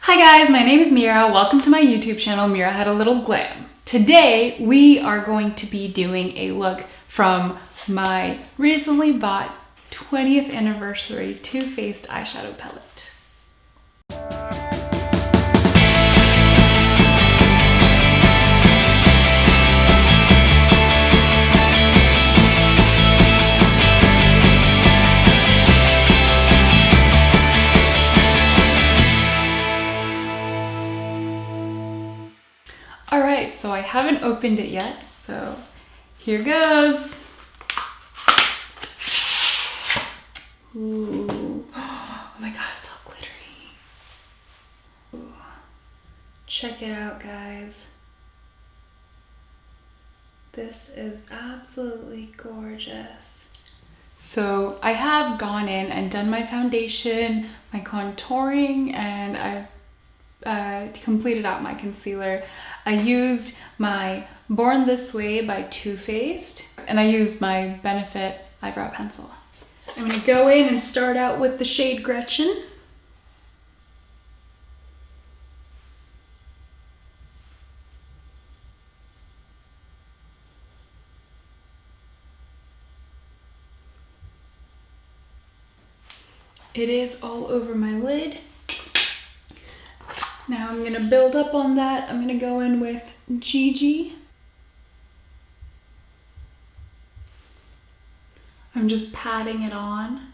Hi guys, my name is Mira. Welcome to my YouTube channel, Mira Had a Little Glam. Today we are going to be doing a look from my recently bought 20th anniversary Too Faced eyeshadow palette. Alright, so I haven't opened it yet, so here goes. Ooh. Oh my god, it's all glittery. Ooh. Check it out, guys. This is absolutely gorgeous. So I have gone in and done my foundation, my contouring, and I've completed out my concealer. I used my Born This Way by Too Faced, and I used my Benefit eyebrow pencil. I'm gonna go in and start out with the shade Gretchen. It is all over my lid. Now I'm gonna build up on that. I'm gonna go in with Gigi. I'm just patting it on.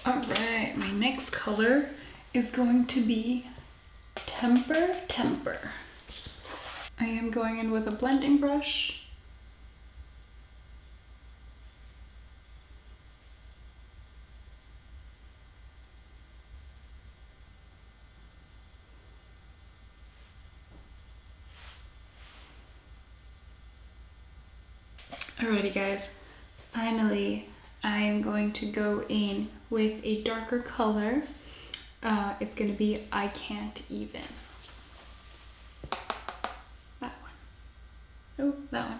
All right, my next color is going to be Temper. I am going in with a blending brush. Alrighty guys, finally I am going to go in with a darker color. It's gonna be I Can't Even. That one. Oh, that one.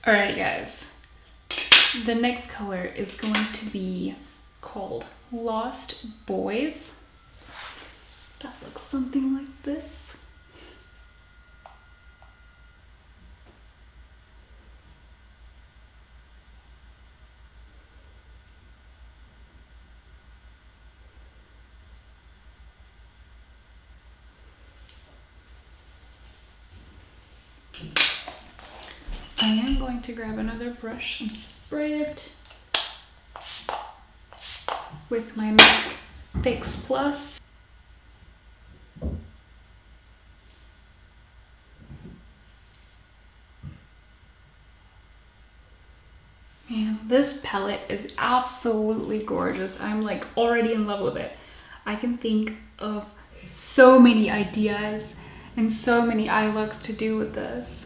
Alright guys, the next color is going to be called Lost Boys. That looks something like this. I am going to grab another brush and spray it with my MAC Fix Plus. Man, this palette is absolutely gorgeous. I'm like already in love with it. I can think of so many ideas and so many eye looks to do with this.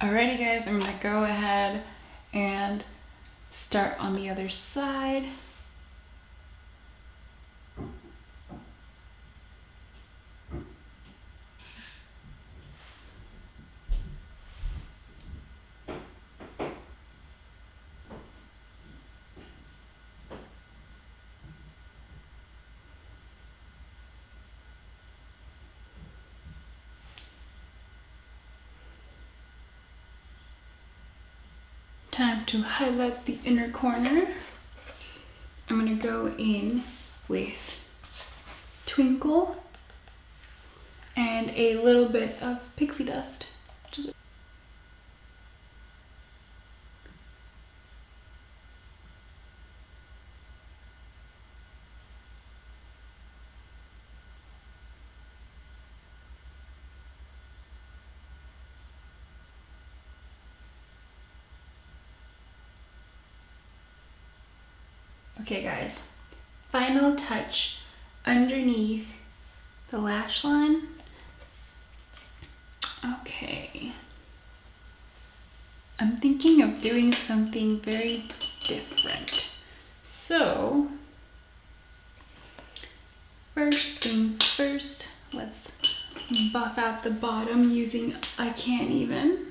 Alrighty guys, I'm gonna go ahead and start on the other side. Time to highlight the inner corner. I'm gonna go in with Twinkle and a little bit of pixie dust. Okay guys, final touch underneath the lash line. Okay. I'm thinking of doing something very different. So, first things first, let's buff out the bottom using I Can't Even.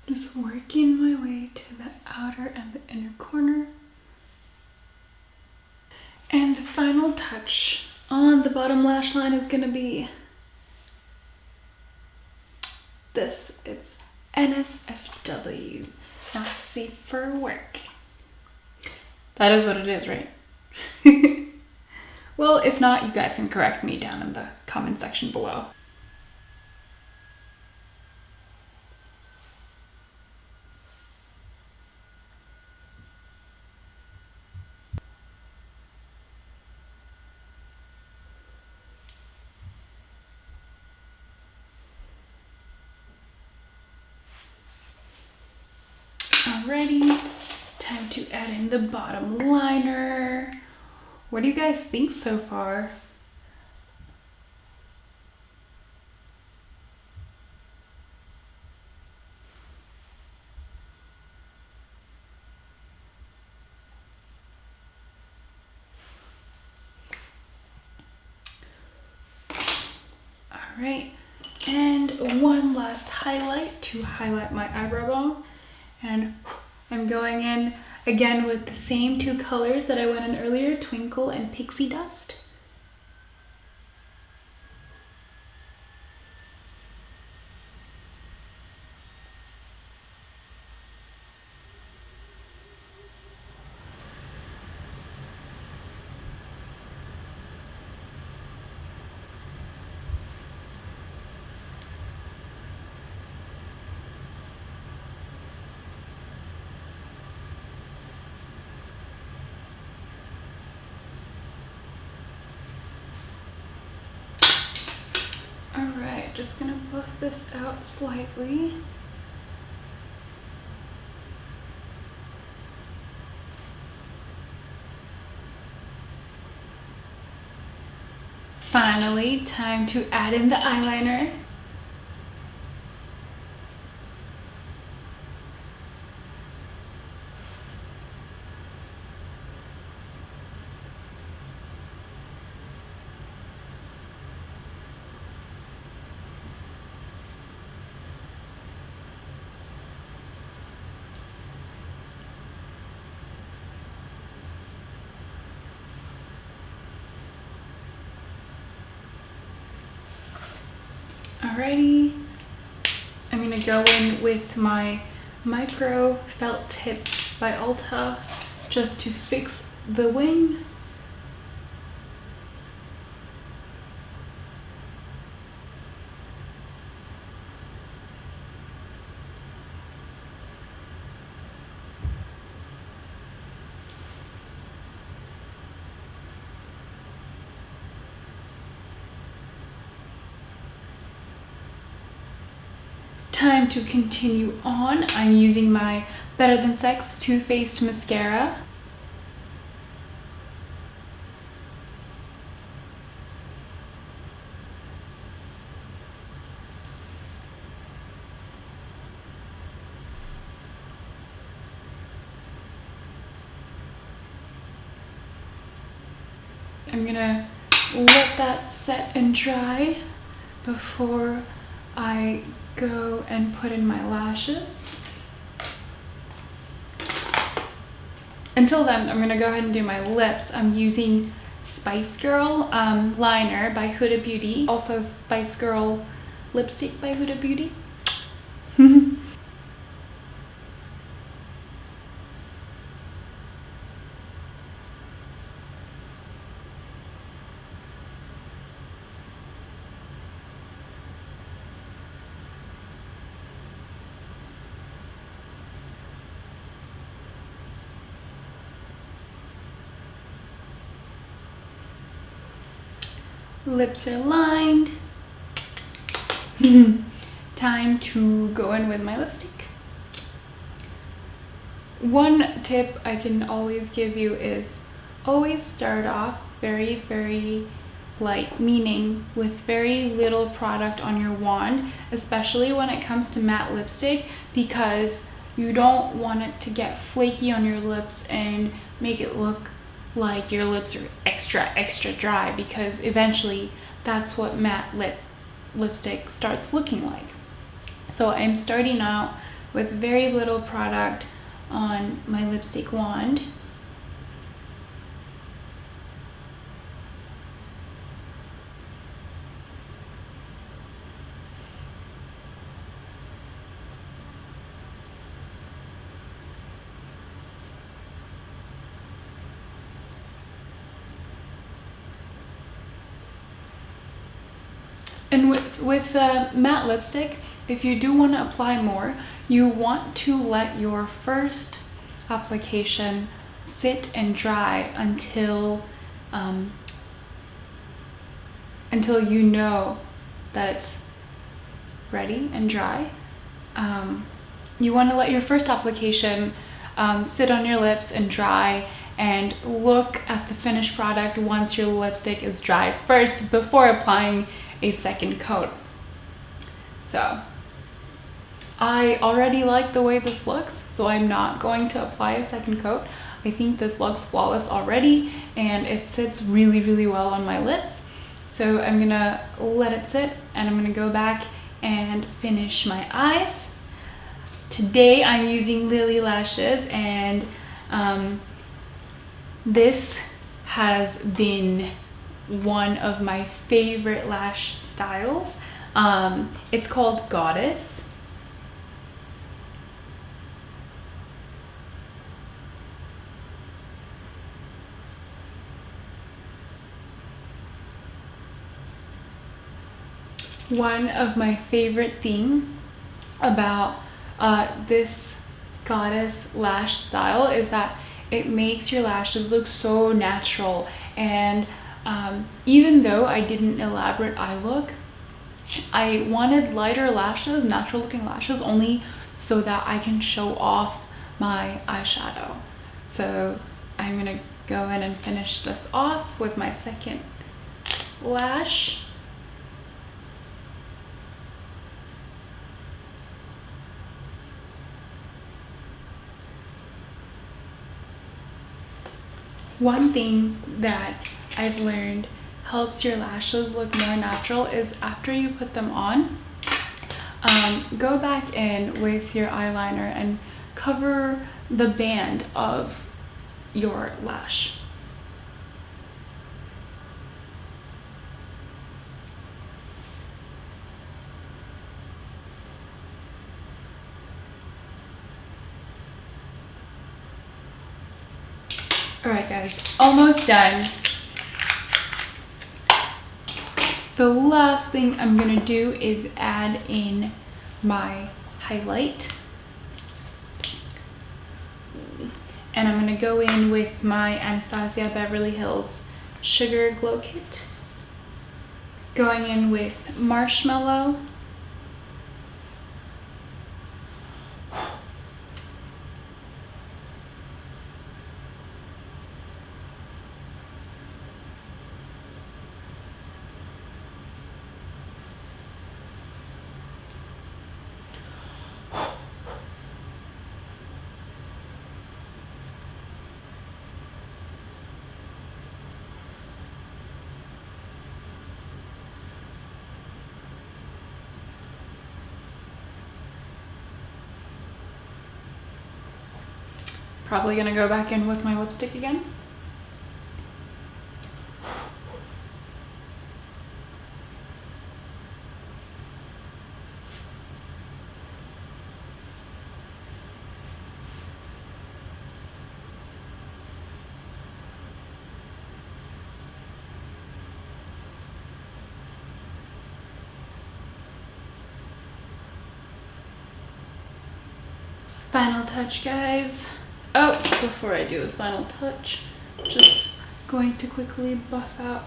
Just working my way to the outer and the inner corner. And the final touch on the bottom lash line is gonna be this. It's NSFW, not safe for work. That is what it is, right? Well, if not, you guys can correct me down in the comment section below. Alrighty, time to add in the bottom liner. What do you guys think so far? Alright, and one last highlight to highlight my eyebrow bone. And I'm going in again with the same two colors that I went in earlier, Twinkle and Pixie Dust. Alright, just gonna buff this out slightly. Finally, time to add in the eyeliner. Alrighty, I'm gonna go in with my micro felt tip by Ulta just to fix the wing. Time to continue on. I'm using my Better Than Sex Too Faced mascara. I'm gonna let that set and dry before I go and put in my lashes. until then, I'm gonna go ahead and do my lips. I'm using Spice Girl liner by Huda Beauty, also Spice Girl lipstick by Huda Beauty. Lips are lined. Time to go in with my lipstick. One tip I can always give you is always start off very, very light, meaning with very little product on your wand, especially when it comes to matte lipstick, because you don't want it to get flaky on your lips and make it look like your lips are extra dry, because eventually that's what matte lipstick starts looking like. So I'm starting out with very little product on my lipstick wand. And with matte lipstick, if you do want to apply more, you want to let your first application sit and dry until you know that it's ready and dry. You want to let your first application sit on your lips and dry, and look at the finished product once your lipstick is dry first before applying a second coat. So I already like the way this looks, so I'm not going to apply a second coat. I think this looks flawless already, and it sits really, really well on my lips. So I'm gonna let it sit, and I'm gonna go back and finish my eyes. Today I'm using Lily lashes, and this has been one of my favorite lash styles. It's called Goddess. One of my favorite things about this Goddess lash style is that it makes your lashes look so natural, and even though I did an elaborate eye look, I wanted lighter lashes, natural looking lashes, only so that I can show off my eyeshadow. So I'm gonna go in and finish this off with my second lash. One thing that I've learned helps your lashes look more natural is after you put them on, go back in with your eyeliner and cover the band of your lash. Alright guys, almost done. The last thing I'm gonna do is add in my highlight. And I'm gonna go in with my Anastasia Beverly Hills Sugar Glow Kit. Going in with Marshmallow. probably gonna go back in with my lipstick again. Final touch, guys. Oh, before I do the final touch, just going to quickly buff out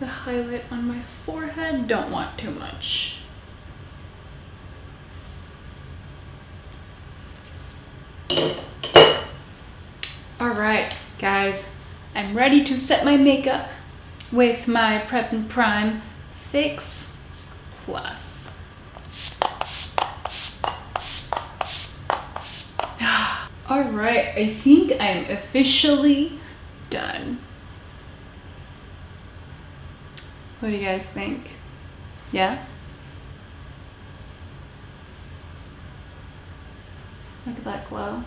the highlight on my forehead. Don't want too much. All right, guys, I'm ready to set my makeup with my Prep and Prime Fix Plus. All right, I think I'm officially done. What do you guys think? Yeah? Look at that glow.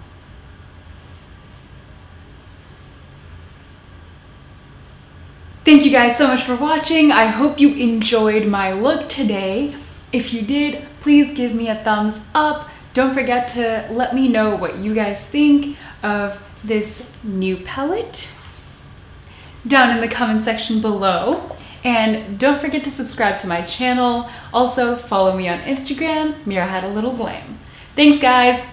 Thank you guys so much for watching. I hope you enjoyed my look today. If you did, please give me a thumbs up. Don't forget to let me know what you guys think of this new palette down in the comment section below. And don't forget to subscribe to my channel. Also, follow me on Instagram, Mira Had a Little Glam. Thanks, guys.